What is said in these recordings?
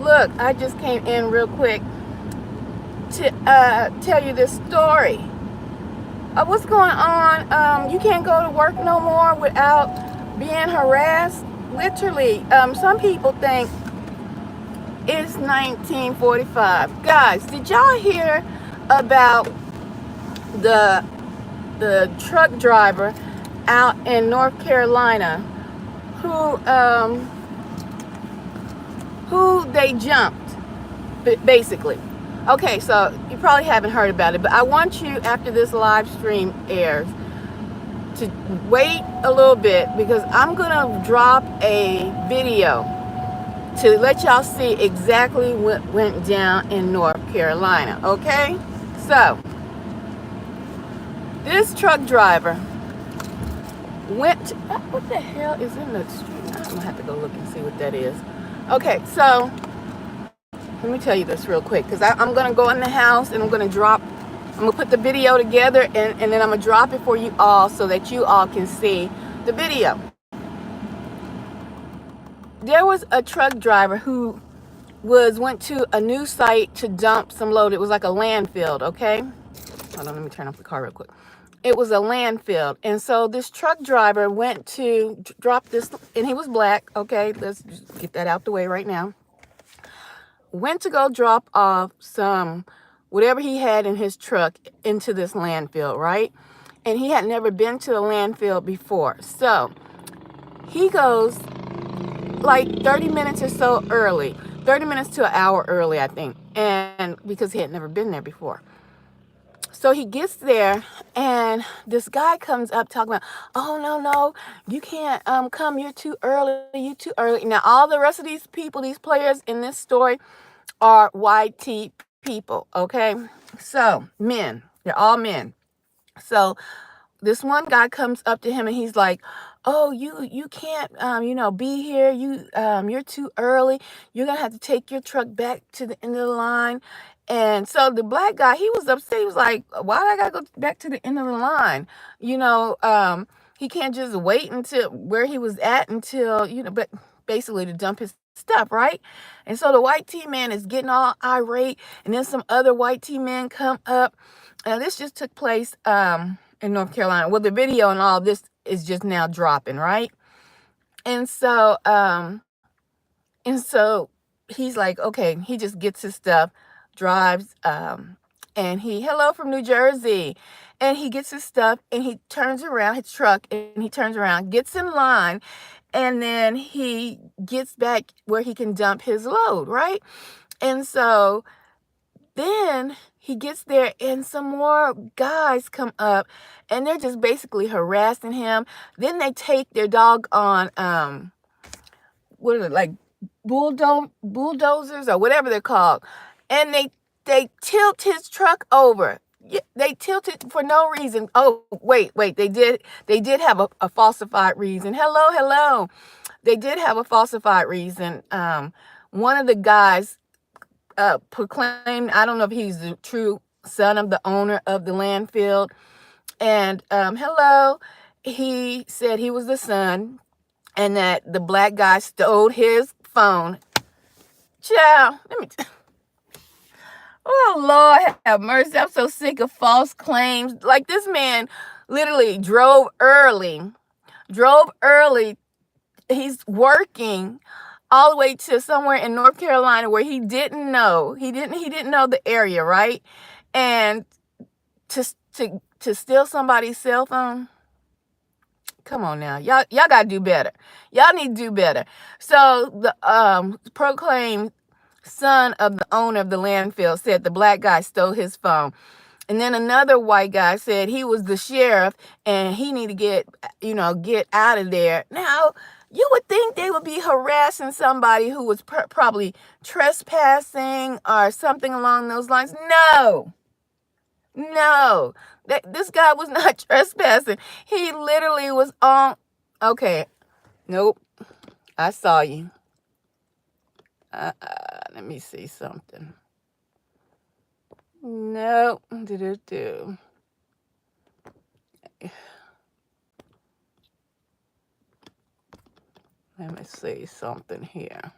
Look, I just came in real quick to tell you this story. What's going on? You can't go to work no more without being harassed. Literally, some people think it's 1945. Guys, did y'all hear about the truck driver out in North Carolina who they jumped, basically? Okay, so you probably haven't heard about it, but I want you, after this live stream airs, to wait a little bit, because I'm gonna drop a video to let y'all see exactly what went down in North Carolina. Okay, so this truck driver went to, what the hell is in the street? I'm gonna have to go look and see what that is. Okay, so let me tell you this real quick, because I'm gonna go in the house and I'm gonna put the video together, and then I'm gonna drop it for you all so that you all can see the video. There was a truck driver who went to a new site to dump some load. It was like a landfill, okay? Hold on, let me turn off the car real quick. It was a landfill. And so this truck driver went to drop this, and he was black, okay? Let's just get that out the way right now. Went to go drop off some, whatever he had in his truck, into this landfill, right? And he had never been to the landfill before. So he goes like 30 minutes or so early, 30 minutes to an hour early, I think, and because he had never been there before. So he gets there, and this guy comes up talking about, oh, no, you can't come, you're too early. Now, all the rest of these people, these players in this story, are white people, okay? So, men, they're all men. So this one guy comes up to him, and he's like, oh, you can't be here, you're too early, you're gonna have to take your truck back to the end of the line. And so the black guy, he was upset. He was like, why do I gotta go back to the end of the line? He can't just wait until where he was at until, but basically to dump his stuff, right? And so the white T man is getting all irate, and then some other white T men come up. This just took place in North Carolina. Well, the video and all of this is just now dropping, right? And so he's like, okay, he just gets his stuff, drives, and hello from New Jersey. And he gets his stuff, and he turns around, his truck, and he turns around, gets in line, and then he gets back where he can dump his load, right? And so then he gets there, and some more guys come up, and they're just basically harassing him. Then they take their dog on, what are they, like bulldozers or whatever they're called, and they tilt his truck over. Yeah, they tilted for no reason. Oh, wait, they did have a falsified reason. Hello. They did have a falsified reason. One of the guys proclaimed, I don't know if he's the true son of the owner of the landfill, and he said he was the son, and that the black guy stole his phone. Child, oh Lord have mercy, I'm so sick of false claims. Like, this man literally drove early. He's working all the way to somewhere in North Carolina where he didn't know. He didn't know the area, right? And to steal somebody's cell phone. Come on now. Y'all gotta do better. Y'all need to do better. So the proclaimed son of the owner of the landfill said the black guy stole his phone. And then another white guy said he was the sheriff and he need to get out of there. Now, you would think they would be harassing somebody who was probably trespassing or something along those lines. No, this guy was not trespassing. He literally was on. Okay, nope. I saw you. Let me see something. Nope. Let me see something here.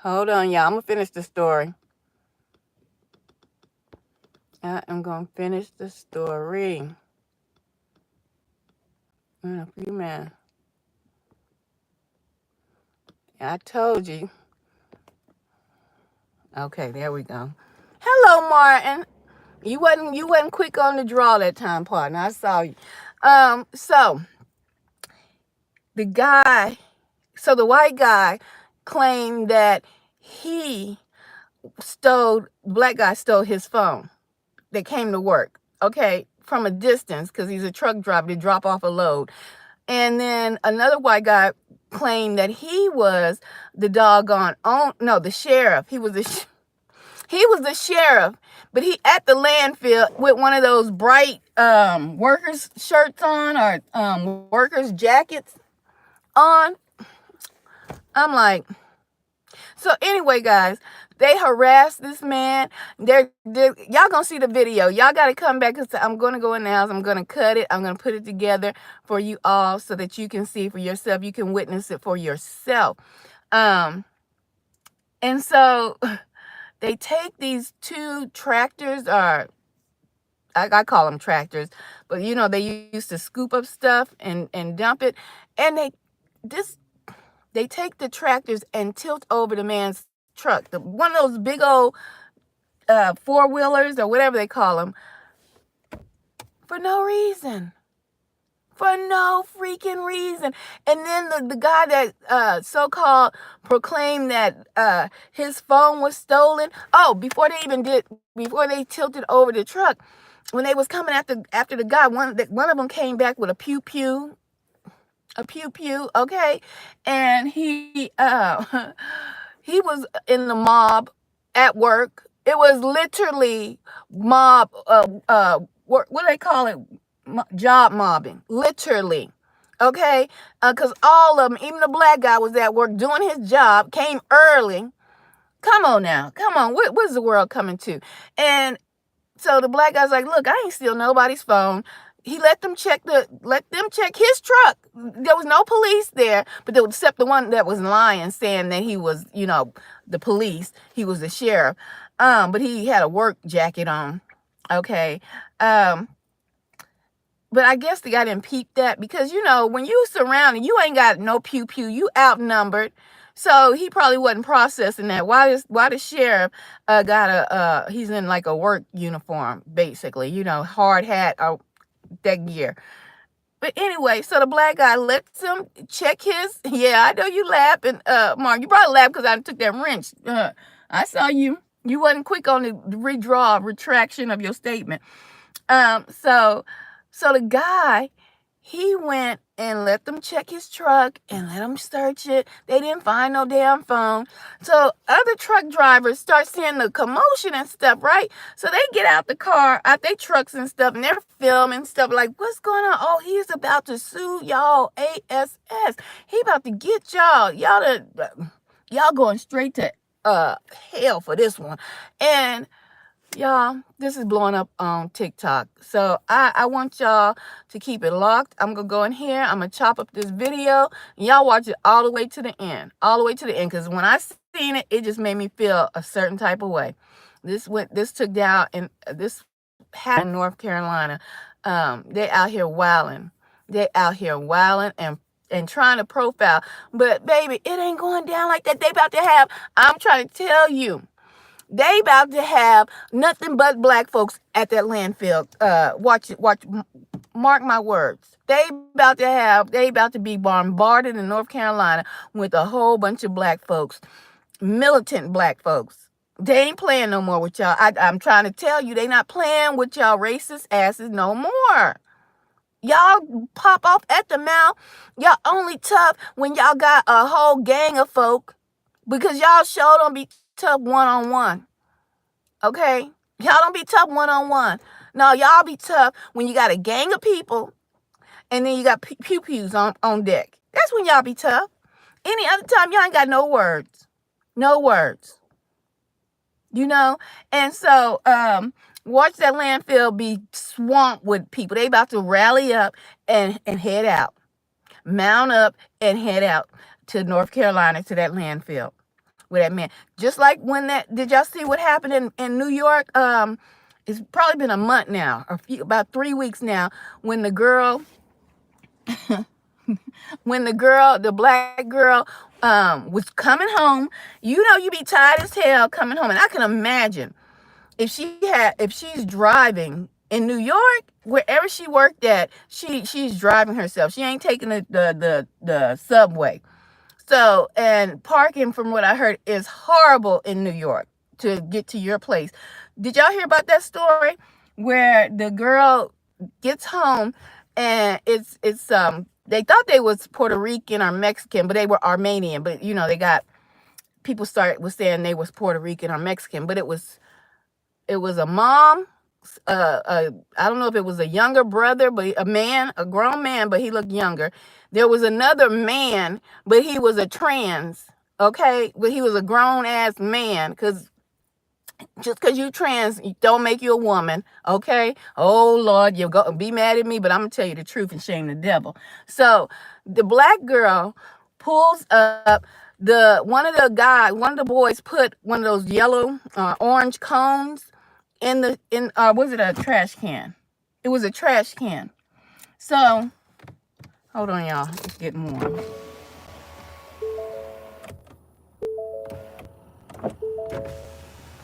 Hold on, y'all. I'm going to finish the story. I am going to finish the story in a few minutes. I told you. Okay, there we go. Hello, Martin. You wasn't quick on the draw that time, partner. I saw you. So the white guy claimed that black guy stole his phone that came to work, okay, from a distance because he's a truck driver to drop off a load. And then another white guy claimed that he was the the sheriff. He was the sheriff, but he at the landfill with one of those bright workers shirts on or workers jackets on. I'm like, so anyway, guys, they harassed this man. Y'all gonna see the video. Y'all gotta come back because I'm gonna go in the house. I'm gonna cut it. I'm gonna put it together for you all so that you can see for yourself. You can witness it for yourself. And so they take these two tractors, or I call them tractors, but they used to scoop up stuff and dump it, and they take the tractors and tilt over the man's truck, one of those big old four-wheelers or whatever they call them, for no reason. For no freaking reason. And then the guy that so-called proclaimed that his phone was stolen. Oh, before they tilted over the truck, when they was coming after the guy, one of them came back with a pew pew, okay, and he he was in the mob at work. It was literally mob. What do they call it? Job mobbing, literally. Okay, because all of them, even the black guy, was at work doing his job. Came early. Come on now, come on. What's the world coming to? And so the black guy's like, look, I ain't steal nobody's phone. He let them check his truck. There was no police there, but except the one that was lying, saying that he was, the police. He was the sheriff. But he had a work jacket on. Okay. But I guess the guy didn't peep that because, when you surrounded, you ain't got no pew pew. You outnumbered. So he probably wasn't processing that. Why the sheriff got he's in like a work uniform, basically, hard hat or that gear. But anyway, so the black guy lets him check his, yeah, I know you laughing, Mark. You probably laughed because I took that wrench. I saw you. You wasn't quick on the retraction of your statement. So the guy, he went and let them check his truck and let them search it. They didn't find no damn phone. So other truck drivers start seeing the commotion and stuff, right? So they get out the car, out their trucks and stuff, and they're filming stuff like, what's going on? Oh, he's about to sue y'all ASS. He about to get y'all. Y'all going straight to hell for this one. And y'all, this is blowing up on TikTok. So I want y'all to keep it locked. I'm going to go in here. I'm going to chop up this video. Y'all watch it all the way to the end. All the way to the end. Because when I seen it, it just made me feel a certain type of way. This took down, and this happened in North Carolina. They out here wilding. They out here wilding and trying to profile. But, baby, it ain't going down like that. They about to have, I'm trying to tell you, they about to have nothing but black folks at that landfill. Watch, mark my words. They about to be bombarded in North Carolina with a whole bunch of black folks, militant black folks. They ain't playing no more with y'all. I'm trying to tell you, they not playing with y'all racist asses no more. Y'all pop off at the mouth. Y'all only tough when y'all got a whole gang of folk, because y'all sure don't be tough one-on-one. Okay? Y'all don't be tough one-on-one. No, y'all be tough when you got a gang of people and then you got pew-pews on deck. That's when y'all be tough. Any other time, y'all ain't got no words. No words. And so watch that landfill be swamped with people. They about to rally up and head out. Mount up and head out to North Carolina, to that landfill. with that man. Just like when that, did y'all see what happened in New York? It's probably been a month now, or about 3 weeks now, when the girl, the black girl, was coming home. You know, you be tired as hell coming home, and I can imagine if she's driving in New York, wherever she worked at, she's driving herself. She ain't taking the subway. So, and parking, from what I heard, is horrible in New York to get to your place. Did y'all hear about that story where the girl gets home and it's they thought they was Puerto Rican or Mexican, but they were Armenian. But you know, they got people was saying they was Puerto Rican or Mexican, but it was a mom. I don't know if it was a younger brother, but a grown man, but he looked younger. There was another man, but he was a trans, okay? But he was a grown-ass man, because just because you trans, don't make you a woman, okay? Oh, Lord, you'll go be mad at me, but I'm going to tell you the truth and shame the devil. So the black girl pulls up. One of the boys put one of those yellow, orange cones was it a trash can? It was a trash can. So, hold on, y'all. It's getting warm.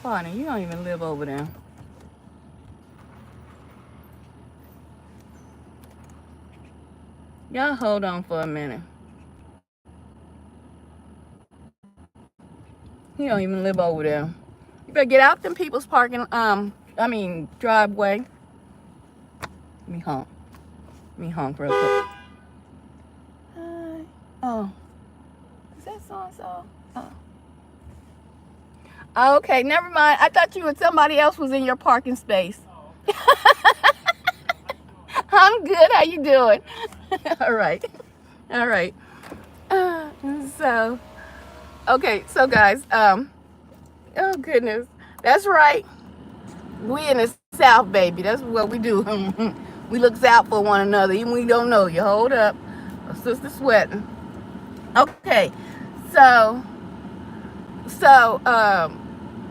Partner, you don't even live over there. Y'all hold on for a minute. He don't even live over there. You better get out them people's driveway. Let me honk real quick. Hi. Oh. Is that so-and-so? Oh. Okay, never mind. I thought somebody else was in your parking space. I'm good. How you doing? All right. So guys, oh goodness, that's right. We in the South, baby. That's what we do. We look out for one another, even when we don't know you. Hold up, sister sweating. Okay, so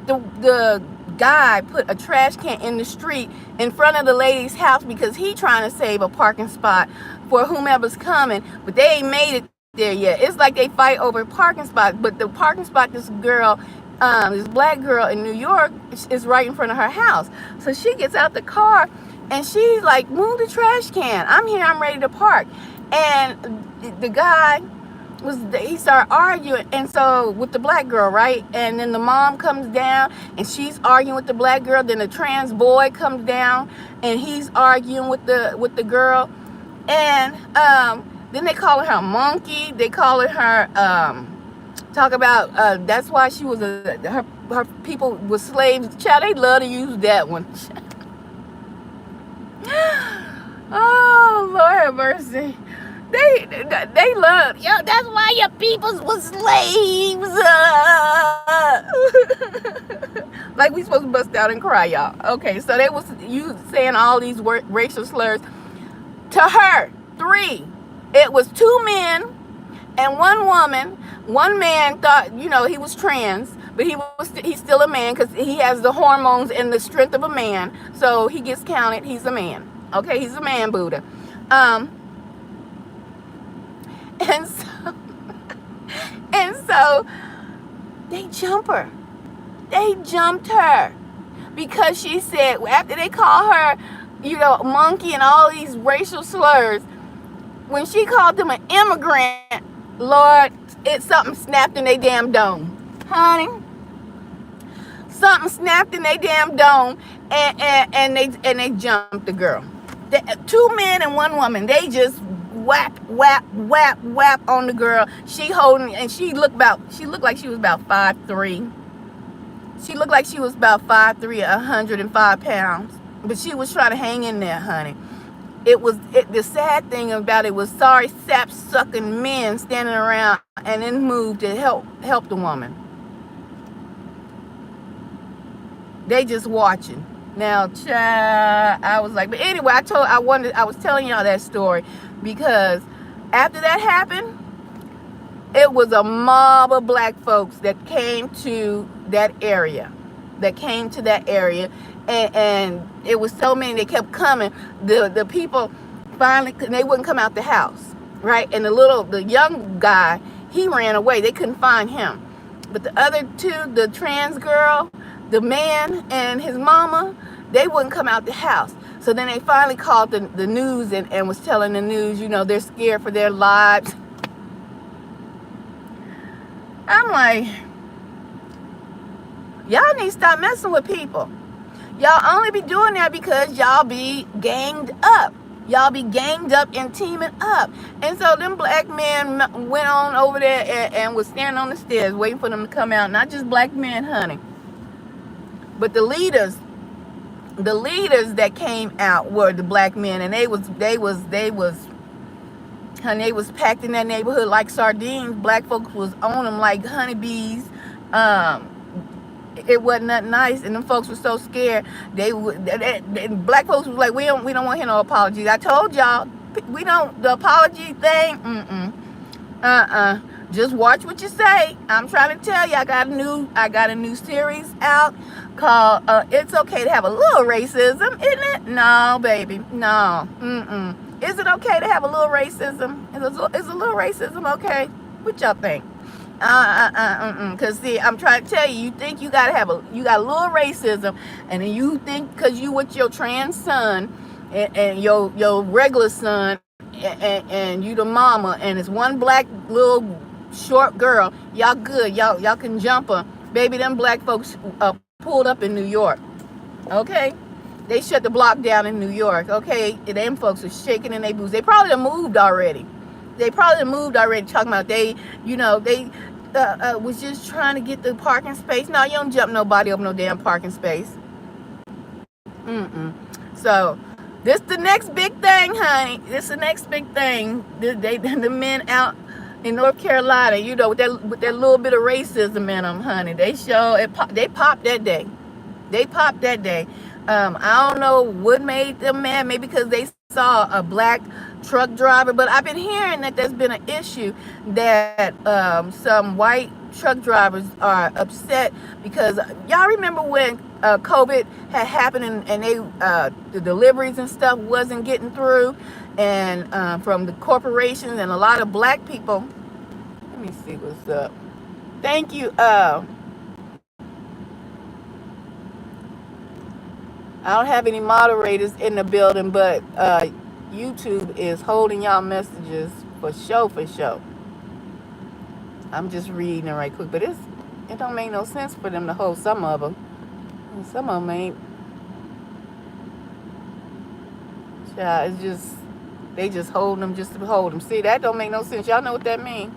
the guy put a trash can in the street in front of the lady's house because he trying to save a parking spot for whomever's coming, but they ain't made it there yet. It's like they fight over parking spots, but the parking spot this black girl in New York is right in front of her house. So she gets out the car and she's like, move the trash can. I'm here, I'm ready to park. And the guy he started arguing, and so with the black girl, right? And then the mom comes down and she's arguing with the black girl. Then the trans boy comes down and he's arguing with the girl. And then they call her a monkey. They call her talk about that's why she was her people were slaves. Child, they love to use that one. Oh, Lord have mercy. They love, that's why your peoples were slaves. Like we supposed to bust out and cry, y'all. Okay, so they was saying all these racial slurs to her. 3. It was 2 men and 1 woman. 1 man thought, he was trans, but he's still a man because he has the hormones and the strength of a man. So he gets counted. He's a man. Okay, he's a man Buddha. And so they jump her. They jumped her because she said, after they call her, monkey and all these racial slurs, when she called them an immigrant, Lord, something snapped in their damn dome. Honey, something snapped in their damn dome, and they jumped the girl. 2 men and 1 woman, they just whap on the girl. She holding, and she looked like she was about 5'3". She looked like she was about 5'3", 105 pounds. But she was trying to hang in there, honey. The sad thing about it was sorry sap sucking men standing around and then moved to help the woman. They just watching. Now, child, I was like, but anyway, I was telling y'all that story because after that happened, It was a mob of black folks that came to that area. And it was so many, they kept coming. The people finally, they wouldn't come out the house, right? And the young guy, he ran away. They couldn't find him. But the other two, the trans girl, the man and his mama, they wouldn't come out the house. So then they finally called the news and was telling the news, they're scared for their lives. I'm like, y'all need to stop messing with people. Y'all only be doing that because y'all be ganged up. Y'all be ganged up and teaming up. And so them black men went on over there and was standing on the stairs waiting for them to come out. Not just black men, honey, but the leaders that came out were the black men, and they was honey, they was packed in that neighborhood like sardines. Black folks was on them like honeybees. It wasn't nothing nice, and them folks were so scared. Black folks was like, we don't want to hear no apologies. I told y'all, the apology thing. Just watch what you say. I'm trying to tell you, I got a new series out called "It's Okay to Have a Little Racism," isn't it? No, baby, no. Is it okay to have a little racism? Is a little racism okay? What y'all think? Cause see, I'm trying to tell you, you think you got a little racism, and then you think because you with your trans son and your regular son and you the mama, and it's one black little short girl, y'all good, y'all can jump her. Baby, them black folks pulled up in New York. Okay, they shut the block down in New York. Okay, them folks are shaking in their boots. They probably done moved already. Talking about they was just trying to get the parking space. No, you don't jump nobody up no damn parking space. So this the next big thing, honey. This the next big thing. The men out in North Carolina, with that little bit of racism in them, honey. They popped that day. I don't know what made them mad. Maybe because they saw a black truck driver, but I've been hearing that there's been an issue that some white truck drivers are upset because y'all remember when COVID had happened and they the deliveries and stuff wasn't getting through, and from the corporations and a lot of black people. Let me see what's up. Thank you. I don't have any moderators in the building, but YouTube is holding y'all messages for show. I'm just reading it right quick, but it don't make no sense for them to hold some of them. And some of them ain't. Yeah, it's just, they just hold them just to hold them. See, that don't make no sense. Y'all know what that means?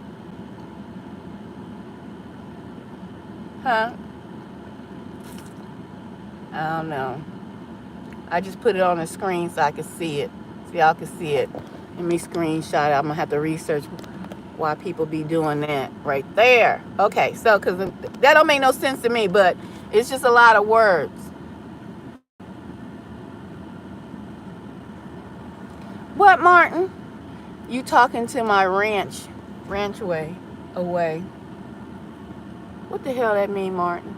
Huh? I don't know. I just put it on the screen so I can see it. So y'all can see it. Let me screenshot it. I'm going to have to research why people be doing that right there. Okay, so because that don't make no sense to me, but it's just a lot of words. What, Martin? You talking to my ranch way away. What the hell that mean, Martin?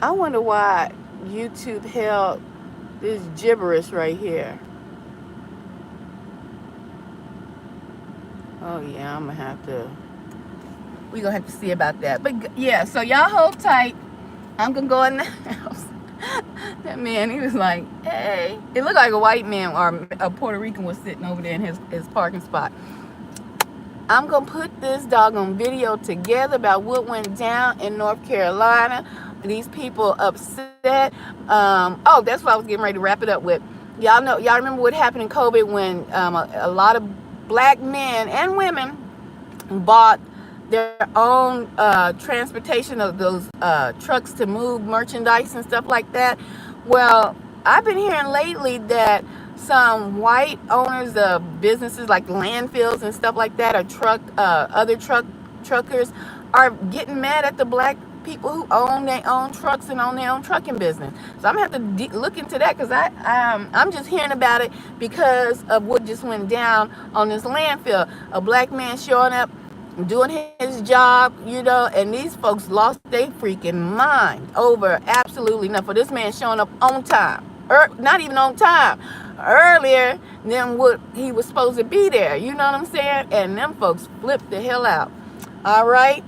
I wonder why YouTube held this gibberish right here. Oh yeah, we're gonna have to see about that. But yeah, so y'all hold tight. I'm gonna go in the house. That man, he was like, hey. It looked like a white man or a Puerto Rican was sitting over there in his parking spot. I'm gonna put this doggone video together about what went down in North Carolina. These people upset. Oh, that's what I was getting ready to wrap it up with. Y'all remember what happened in COVID when a lot of black men and women bought their own transportation of those trucks to move merchandise and stuff like that. Well, I've been hearing lately that some white owners of businesses like landfills and stuff like that, or other truckers are getting mad at the black people who own their own trucks and own their own trucking business. So I'm gonna have to look into that, because I'm just hearing about it because of what just went down on this landfill. A black man showing up, doing his job, and these folks lost their freaking mind over absolutely nothing. For this man showing up on time, not even on time, earlier than what he was supposed to be there. You know what I'm saying? And them folks flipped the hell out. All right.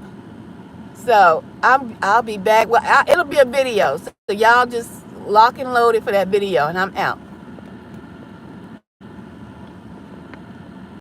So I'll be back. Well, it'll be a video. So y'all just lock and load it for that video, and I'm out.